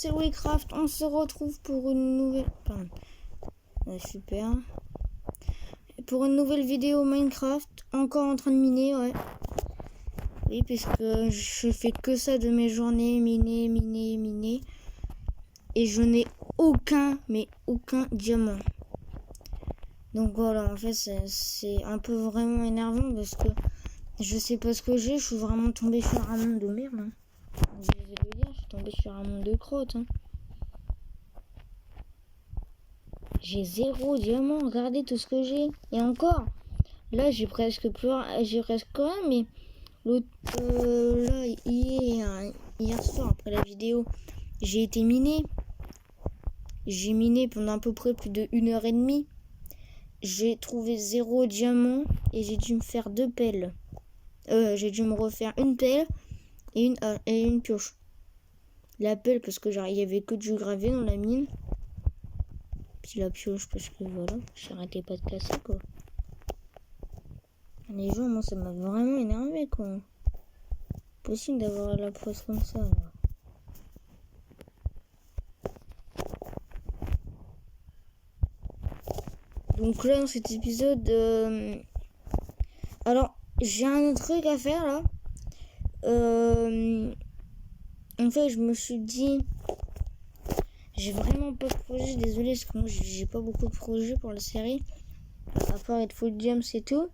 c'est Waycraft, on se retrouve pour une nouvelle... Pardon. Super. Pour une nouvelle vidéo Minecraft, encore en train de miner, ouais. Oui, puisque je fais que ça de mes journées, miner. Et je n'ai aucun diamant. Donc voilà, en fait, c'est un peu vraiment énervant parce que je sais pas ce que j'ai, je suis vraiment tombé sur un monde de merde. Hein. Je vais le dire, je suis tombé sur un monde de crottes. Hein. J'ai 0 diamant, regardez tout ce que j'ai. Et encore, là j'ai presque rien, mais l'autre, là, hier soir, après la vidéo, j'ai été miné. J'ai miné pendant à peu près plus de 1h30. J'ai trouvé 0 diamant et j'ai dû me faire 2 pelles. J'ai dû me refaire une pelle et une pioche. La pelle parce que genre il y avait que du gravier dans la mine. Puis la pioche parce que voilà, j'arrêtais pas de casser quoi. Les gens, moi ça m'a vraiment énervé quoi. Possible d'avoir la poisse comme ça. Là. Donc là dans cet épisode, alors j'ai un truc à faire là. En fait je me suis dit, j'ai vraiment pas de projet, désolé parce que moi j'ai pas beaucoup de projets pour la série. À part être full gems et tout.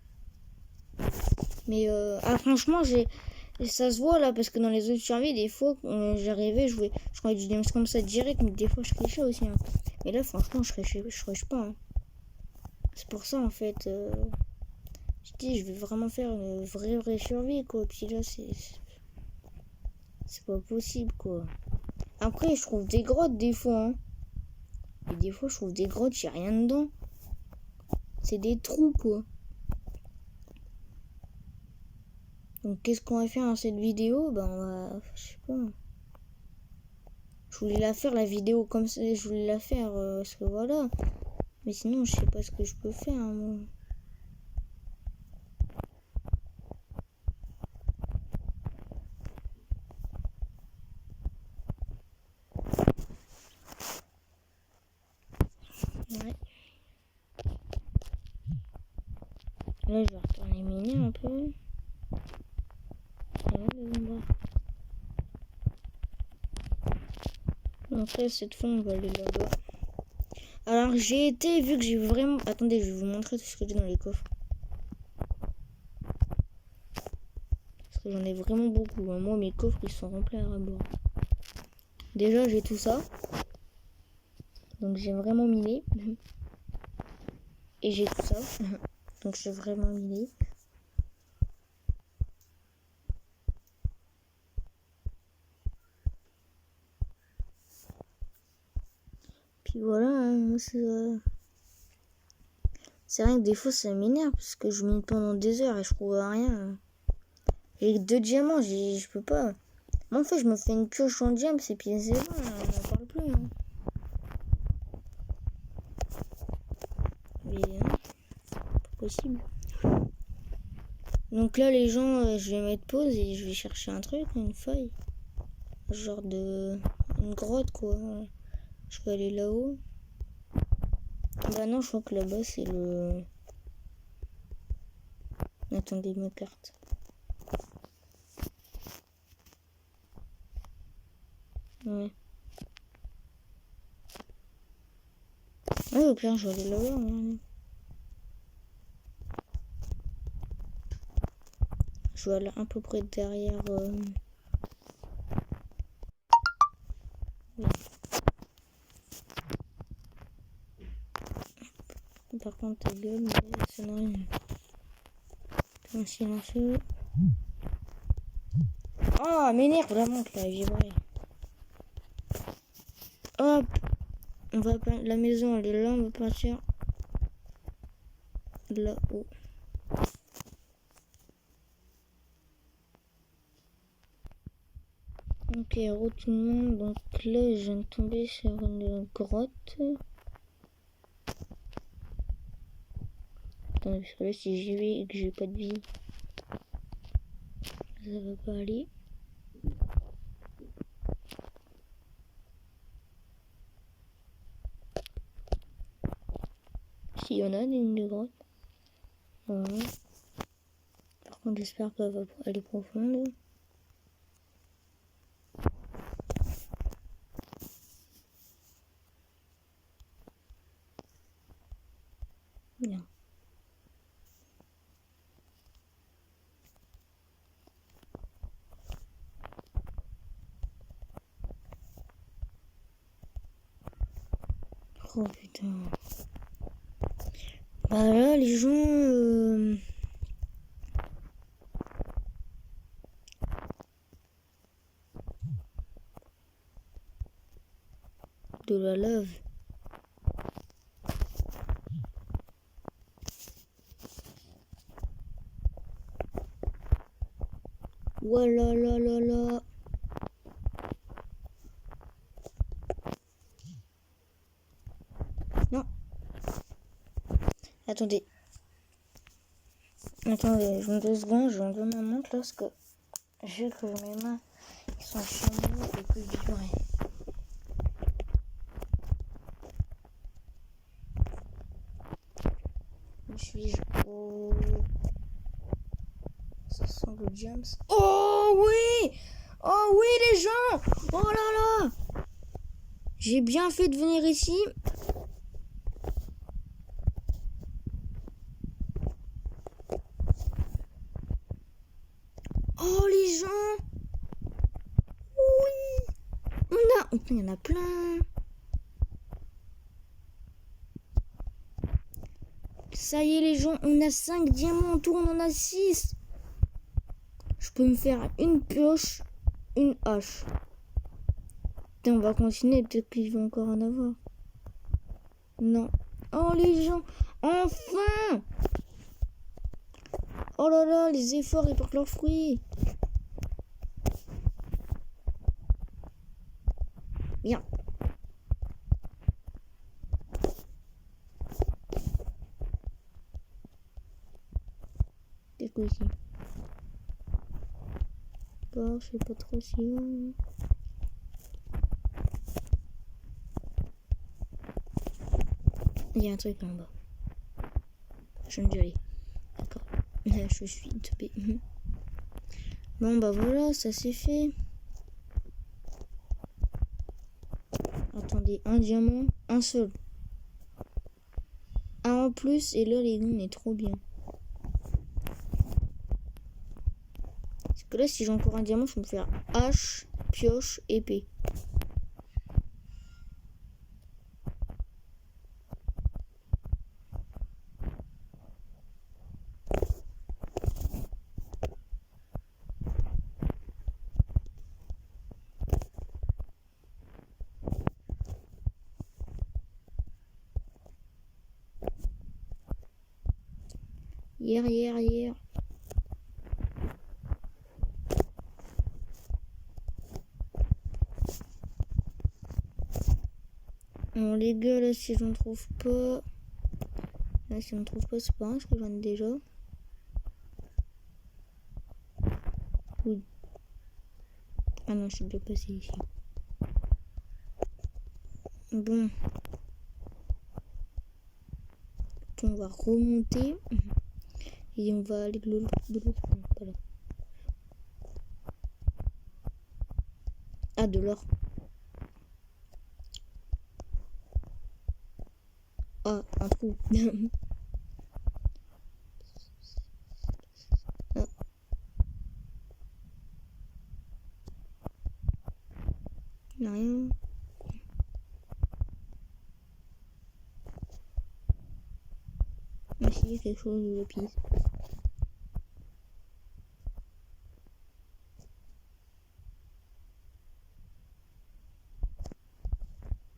Mais franchement ça se voit là parce que dans les autres survies des fois j'arrivais, je croyais du games comme ça direct, mais des fois je trichais aussi. Hein. Mais là franchement je triche pas. Hein. C'est pour ça en fait. Je dis je vais vraiment faire une vraie survie quoi. Puis là c'est pas possible quoi. Après je trouve des grottes des fois. Hein. Et des fois je trouve des grottes, y'a rien dedans. C'est des trous quoi. Donc qu'est-ce qu'on va faire dans cette vidéo? Ben on va... Je sais pas. Je voulais la faire la vidéo comme ça. Je voulais la faire parce que voilà. Mais sinon je sais pas ce que je peux faire moi. Ouais. Là je vais retourner miner un peu. Après cette fois on va aller là-bas. Alors j'ai été, vu que j'ai vraiment... Attendez, je vais vous montrer tout ce que j'ai dans les coffres. Parce que j'en ai vraiment beaucoup. Moi mes coffres ils sont remplis à ras-bord. Déjà j'ai tout ça. Donc j'ai vraiment miné. Et j'ai tout ça. Donc j'ai vraiment miné. Puis voilà, hein, c'est vrai que des fois ça m'énerve parce que je mine pendant des heures et je trouve rien. J'ai 2 diamants, je peux pas. Moi en fait je me fais une pioche en diamant, c'est puis c'est bon, on n'en parle plus. Hein. Mais pas possible. Donc là les gens, je vais mettre pause et je vais chercher un truc, une feuille. Genre de... une grotte quoi. Je peux aller là-haut. Bah non, je crois que là-bas c'est le... Attendez ma carte. Ouais. Ouais, au pire, je vais aller là-bas. Hein. Je vais aller à peu près derrière... Ouais. Par contre, ta gueule, mais ça n'a rien. Un silencieux. Oh, m'énerve vraiment que la vibrée. Hop. On va pas... La maison, elle est là, on va partir là-haut. Ok, retournement. Donc là, je viens de tomber sur une grotte. Attendez, parce que là, si j'y vais et que j'ai pas de vie, ça va pas aller. y en a des grottes. Voilà. Par contre, j'espère qu'elle va aller profonde. Bien. Oh putain. Bah là, les gens... de la lave. Voilà, là, là, là. Non. Attendez. Attendez, je me 2 secondes, je vais enlever ma montre là, parce que j'ai que mes mains sont chez moi et que je dirais. Où suis-je? Oh. Ça sent le James. Oh oui! Oh oui les gens! Oh là là! J'ai bien fait de venir ici. Oh les gens! Oui! Oh, il y en a plein! Ça y est les gens, on a 5 diamants en tout, on en a 6. Je peux me faire une pioche, une hache. Putain, on va continuer, peut-être qu'il va encore en avoir. Non. Oh les gens, enfin! Oh là là, les efforts, ils portent leurs fruits. Bien. Qu'est-ce que ici? D'accord, je sais pas trop si... Il y a un truc en bas. Je ne dirai. D'accord. Je suis topé. Bon bah voilà, ça c'est fait. Attendez, un diamant, un seul. Un en plus, et là les gars, on est trop bien. Parce que là, si j'ai encore un diamant, je peux me faire hache, pioche, épée. Hier. Bon les gars, là si j'en trouve pas... Là si on ne trouve pas, c'est pas grave, parce que j'en ai déjà. Oui. Ah non, je suis déjà passé ici. Bon. On va remonter. Et on va aller de l'autre côté. Voilà. Ah, de l'or. Ah, un trou. Ah. Il n'y a rien. Mais s'il y a quelque chose, je le pisse.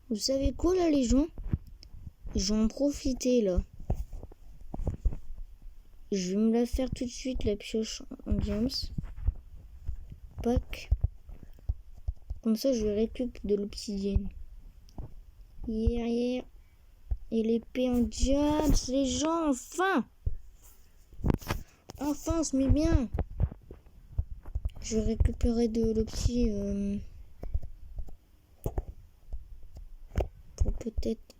Vous savez quoi là les gens? Je vais en profiter là. Je vais me la faire tout de suite la pioche en James. Pack. Comme ça je récupère de l'obsidienne. Hier. Et l'épée en James, les gens, enfin! Enfin, on se met bien. Je vais récupérer de l'obsidienne. Pour peut-être...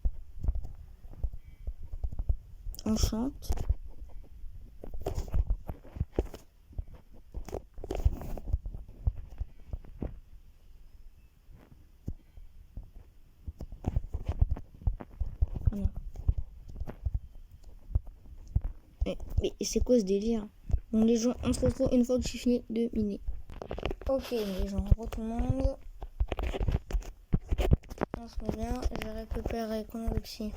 On chante. Oh non. Mais c'est quoi ce délire? Bon les gens, on se retrouve une fois que j'ai fini de miner. Ok les gens, tout le monde. On se met bien, j'ai récupéré combien de psy?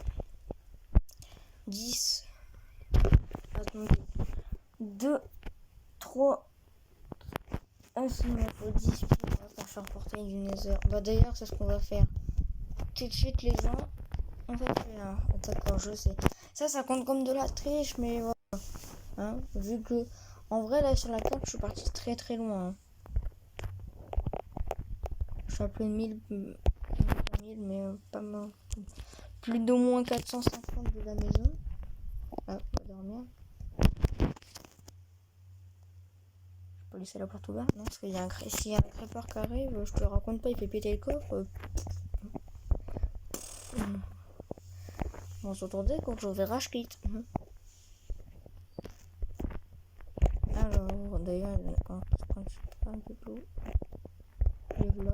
10. Attendez. 2, 3. Ah si, il faut 10 pour faire portail du Nether. Bah d'ailleurs, c'est ce qu'on va faire. Tout de suite les gens. On va faire. D'accord, je sais. Ça compte comme de la triche, mais voilà. Hein, vu que, en vrai, là sur la carte, je suis parti très très loin. Hein. Je suis à plus de 1000, mais pas mal. Plus d'au moins 450 de la maison. Ah, on va dormir. Je peux laisser la porte ouverte? Non, parce qu'il y a s'il y a un crêpeur qui arrive, je te raconte pas, il fait péter le coffre. On se retrouve quand je verrai, je quitte. Alors, d'ailleurs, quand je parle du tout, je là.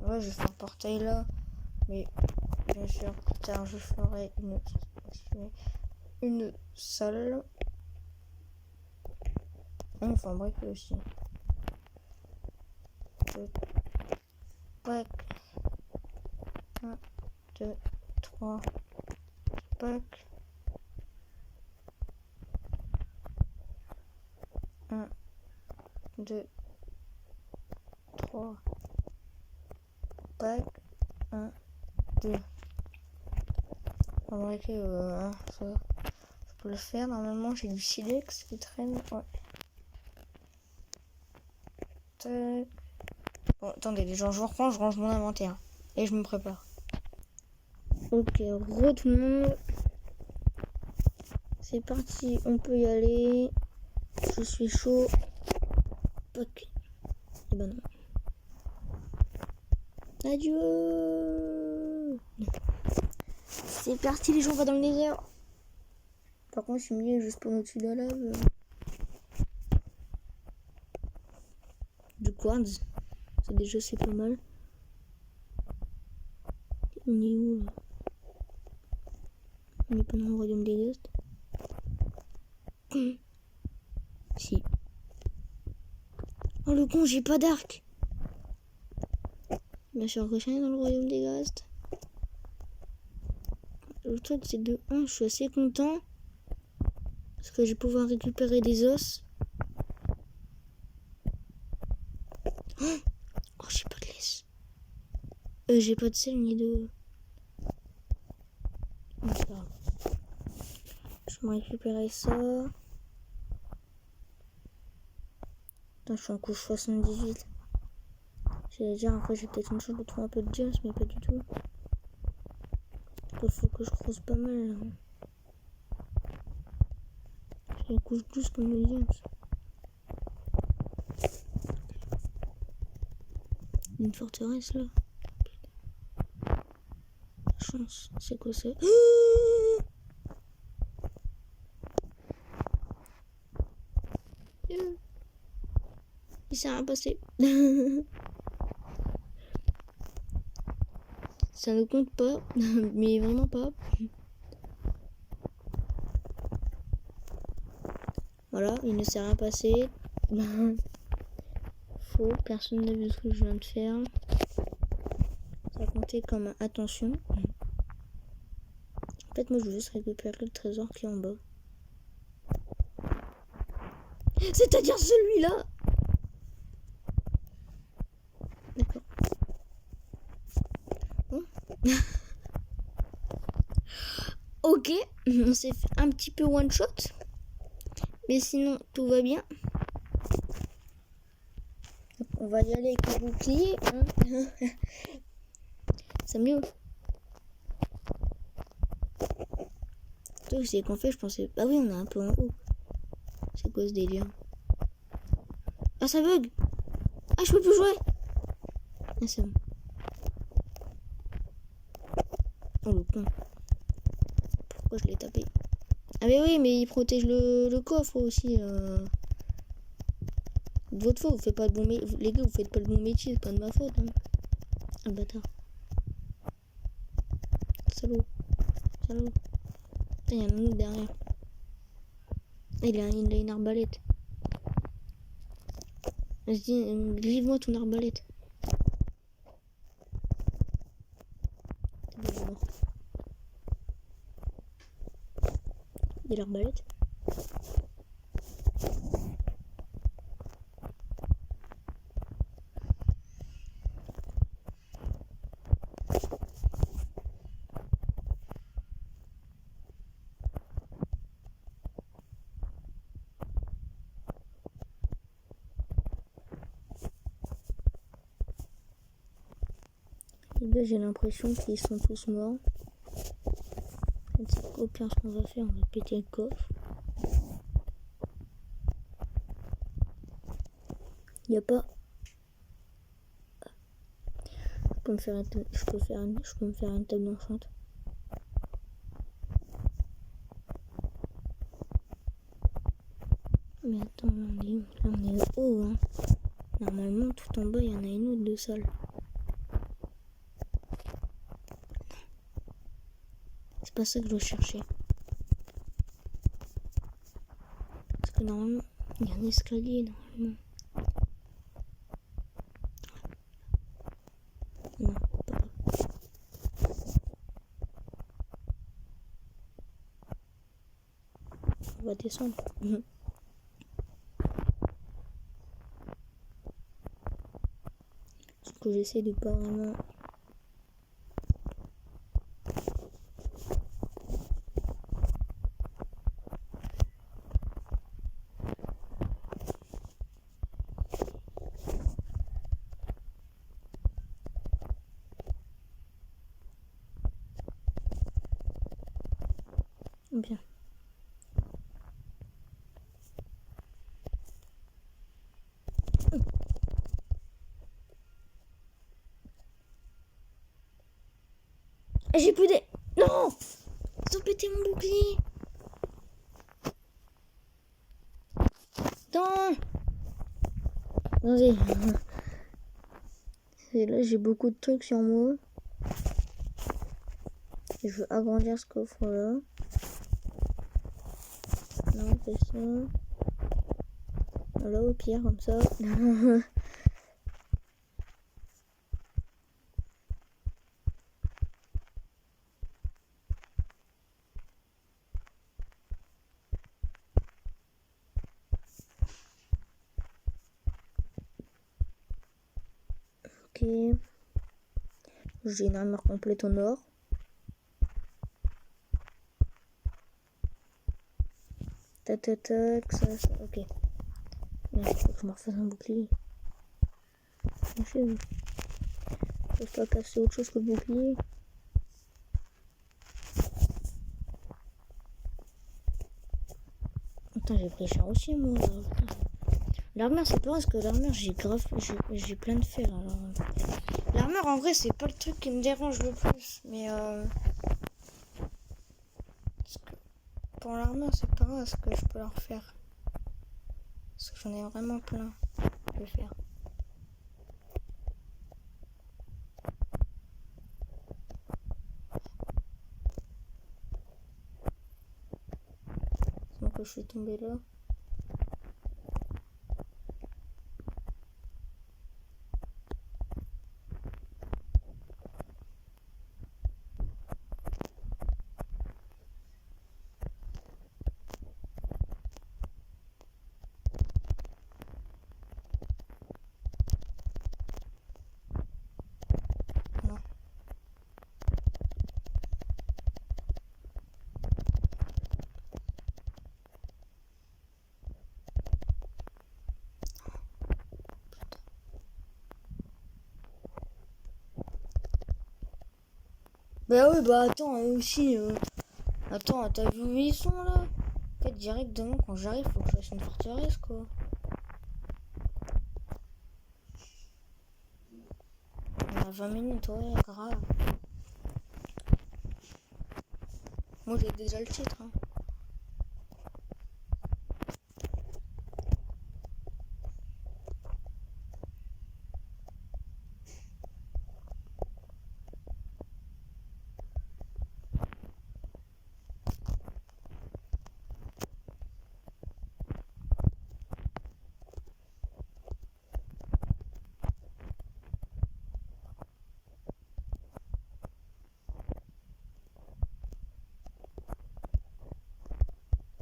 Ouais, je vais faire portail là, mais bien sûr, plus tard, je ferai une salle. On fabrique aussi. Pack. 1, 2, 3. Pack. 1, 2, 3. Pack. 1, 2. Fabriquer, ça. Je peux le faire. Normalement, j'ai du silex qui traîne. Ouais. Tac. Bon, attendez, les gens, je reprends, je range mon inventaire. Et je me prépare. Ok, tout le monde. C'est parti, on peut y aller. Je suis chaud. Poc. Et ben non. Adieu. C'est parti, les gens, on va dans le Nether. Par contre, je suis mieux juste pour au-dessus de la lave. Du quartz. Ça déjà, c'est pas mal. On est où là? On est pas dans le royaume des ghosts. Si. Oh le con, j'ai pas d'arc. Bien sûr que je suis dans le royaume des ghosts. Le truc c'est de 1, je suis assez content. Parce que je vais pouvoir récupérer des os. Oh, j'ai pas de laisse. J'ai pas de sel ni de... Je vais récupérer ça. Attends, je suis en couche 78. J'allais dire, après j'ai peut-être une chance de trouver un peu de diams, mais pas du tout. Il faut que je creuse pas mal là. J'ai une couche 12 comme le diams. Une forteresse là. Chance, c'est quoi ça? Il s'est rien passé. Ça ne compte pas, mais vraiment pas. Voilà, il ne s'est rien passé. Faux, personne n'a vu ce que je viens de faire. Ça comptait comme un attention. En fait, moi je veux juste récupérer le trésor qui est en bas. C'est-à-dire celui-là. D'accord. Bon. Ok, on s'est fait un petit peu one shot. Mais sinon, tout va bien. On va y aller avec le bouclier. Hein. C'est mieux. C'est qu'on fait, je pensais. Ah oui, on est un peu en haut. C'est quoi ce délire? Ah, ça bug. Ah, je peux plus jouer. Ah, c'est bon. Oh le con. Pourquoi je l'ai tapé? Ah mais oui, mais il protège le coffre aussi. De votre faute, vous faites pas le bon métier. Les gars, vous faites pas le bon métier, c'est pas de ma faute. Hein. Ah bâtard. Salaud. Salaud. Il y a un autre derrière. Il a une arbalète. Vas-y, livre-moi ton arbalète. Il est mort. Il y a l'arbalète. J'ai l'impression qu'ils sont tous morts. Au pire, ce qu'on va faire, on va péter le coffre. Il n'y a pas. Je peux me faire une table d'enchante. Mais attends, là on est où? Là on est haut, hein. Normalement, tout en bas, il y en a une autre de salle. C'est pas ça que je dois chercher. Parce que normalement, il y a un escalier, normalement. Non, pas là. On va descendre. Parce que j'essaie de pas vraiment... Bien. J'ai plus des... Non! Ils ont pété mon bouclier! Non! Attendez. Et là, j'ai beaucoup de trucs sur moi. Et je veux agrandir ce coffre-là. Non, c'est ça. Voilà, au pire, comme ça. Ok. J'ai une armure complète en or. Tac, tac, tac, ça, ok. Mais il faut que je me refasse un bouclier. Je peux pas casser autre chose que le bouclier. Attends, j'ai pris cher aussi, moi. L'armure, c'est pas parce que l'armure, j'ai plein de fer. Alors, l'armure, en vrai, c'est pas le truc qui me dérange le plus. Mais pour l'armure, c'est pas grave ce que je peux leur faire. Parce que j'en ai vraiment plein de faire. Donc je suis tombée là. Bah oui, bah attends, aussi. Attends, t'as vu où ils sont là? En fait, directement quand j'arrive, faut que je fasse une forteresse quoi. On a 20 minutes, ouais, grave. Moi j'ai déjà le titre. Hein.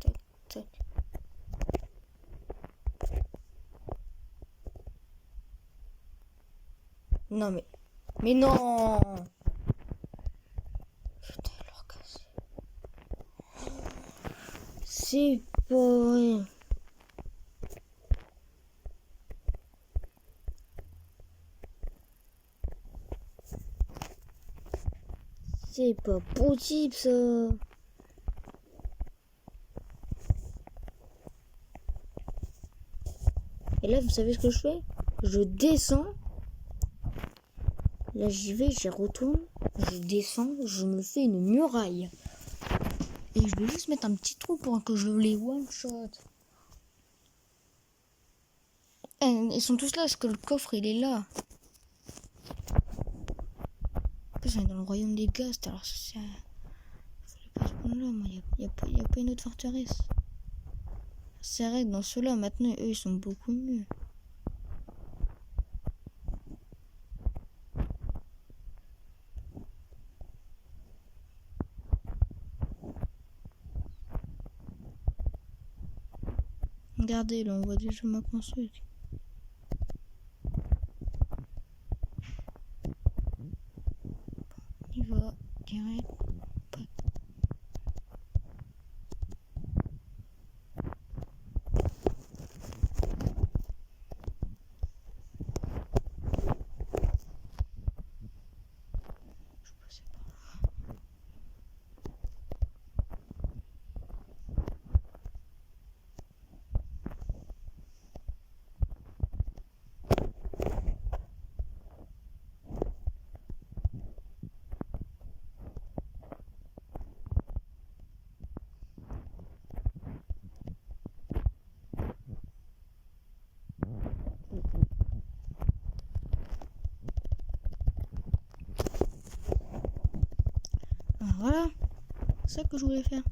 Tac, tac. Non mais... Mais non! Putain, leur casse. C'est pas vrai. C'est pas possible ça. Et là, vous savez ce que je fais? Je descends. Là, j'y vais, j'y retourne. Je descends, je me fais une muraille. Et je vais juste mettre un petit trou pour que je les one-shot. Ils sont tous là parce que le coffre, il est là. En plus, on est dans le royaume des Ghasts, alors ça c'est... Pas ce point là, moi, y a pas une autre forteresse. C'est vrai que dans ceux-là, maintenant, eux, ils sont beaucoup mieux. Regardez, là, on voit déjà ma construite. Il va direct. Voilà, c'est ça que je voulais faire.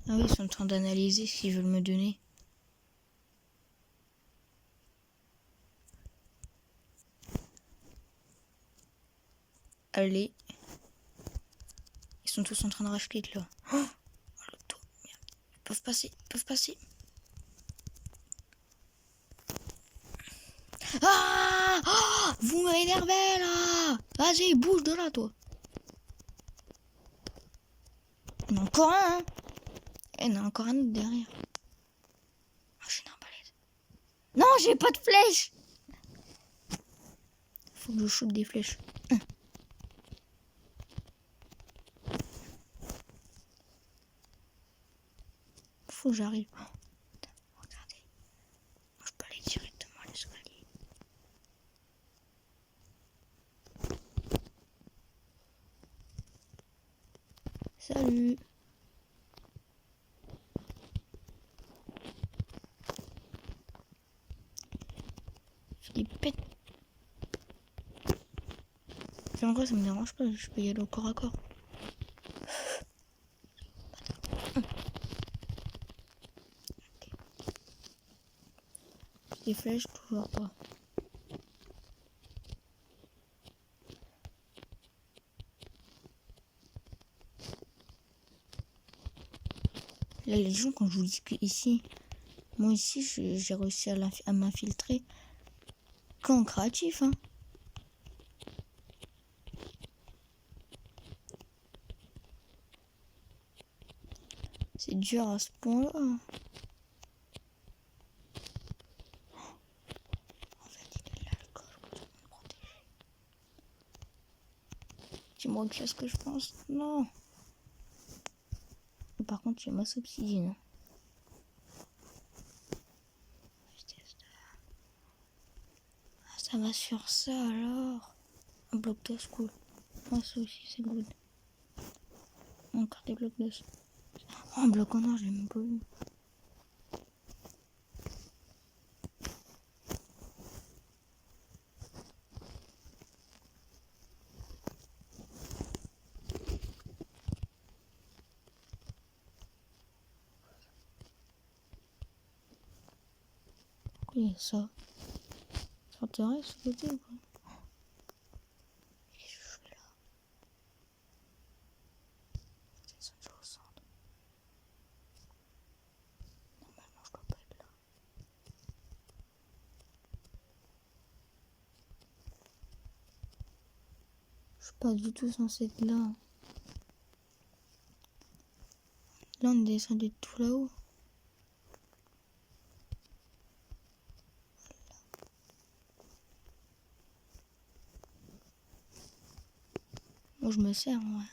Ah oui, ils sont en train d'analyser ce qu'ils veulent me donner. Allez. Ils sont tous en train de racheter là. Oh, le dos, merde. Ils peuvent passer, ils peuvent passer. Ah oh, vous m'énervez là. Vas-y, bouge de là, toi. Il y en a encore un, hein. Il y en a encore un autre derrière. Oh, j'ai une arbalète. Non, j'ai pas de flèche. Faut que je shoot des flèches. Faut que j'arrive. Oh, regardez. Je peux aller directement à l'escalier. Salut. Philippe pète. En vrai, ça me dérange pas. Je peux y aller au corps à corps. Les flèches, toujours pas. La Légion, quand je vous dis que ici, moi ici, j'ai réussi à m'infiltrer qu'en créatif, hein. C'est dur à ce point-là. En fait, il est là le coffre que tout le monde protège. Dis-moi qu'est-ce que je pense. Non. Par contre, j'ai masse obsidienne. Ça Ça va sur ça alors. Un bloc d'os, cool. Moi, ça aussi, c'est good. Encore des blocs d'os. Oh, un bloc en or, j'ai même pas vu. Pourquoi il y a ça? Ça t'intéresse ce côté ou quoi? Qu'est-ce que je fais là? C'est ça que je ressens. Normalement, je dois pas être là. Je suis pas du tout censé être là. Là, on est descendu de tout là-haut. Moi, je me sers, ouais.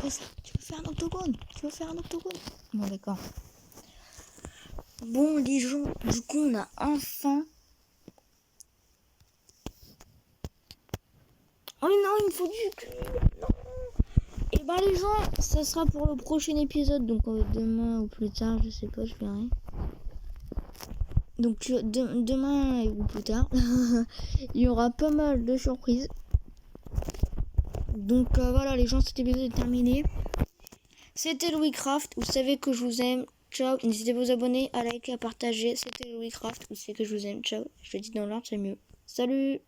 Oh, ça, tu veux faire un octogone? Tu veux faire un octogone? Bon, d'accord. Bon, les gens, du coup, on a enfin... Oh non, il me faut du cul. Non. Et ben les gens, ça sera pour le prochain épisode. Donc demain ou plus tard, je sais pas, je verrai. Donc demain ou plus tard, il y aura pas mal de surprises. Donc voilà les gens, cet épisode est terminé. C'était Louiscraft, vous savez que je vous aime. Ciao, n'hésitez pas à vous abonner, à liker, à partager. C'était Louiscraft, vous savez que je vous aime. Ciao, je le dis dans l'ordre, c'est mieux. Salut!